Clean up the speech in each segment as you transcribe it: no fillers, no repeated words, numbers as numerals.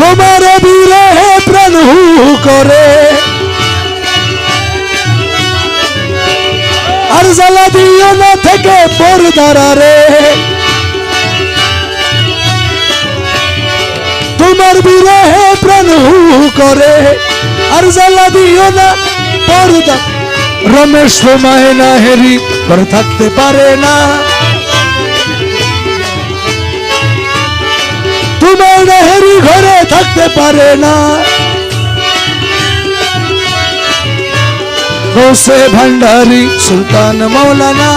তোমার বিরহে প্রাণ হু করে, আর জ্বালা দিও না থেকে পরদারে। তোমার বিরহে প্রাণ হু করে, আর জ্বালা দিও না পরদা। রমেশ তোমায় না হেরি ঘরে থাকতে পারে না, তোমার না হেরি ঘরে থাকতে পারে না। গৌসে ভান্ডারি সুলতান মৌলানা,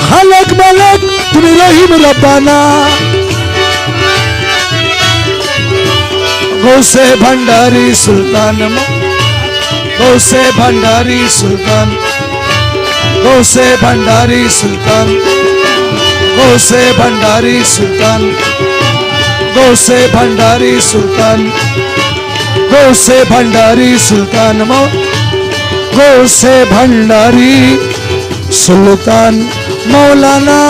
খালেক মালেক তুমি রহিম রব্বানা। গৌসে ভান্ডারি সুলতান, গৌসে ভান্ডারি সুলতান, গৌসে ভান্ডারি সুলতান, গৌসে ভান্ডারি সুলতান, গৌসে ভান্ডারি সুলতান, গৌসে ভান্ডারি সুলতান, গৌসে ভান্ডারি সুলতান মৌলানা।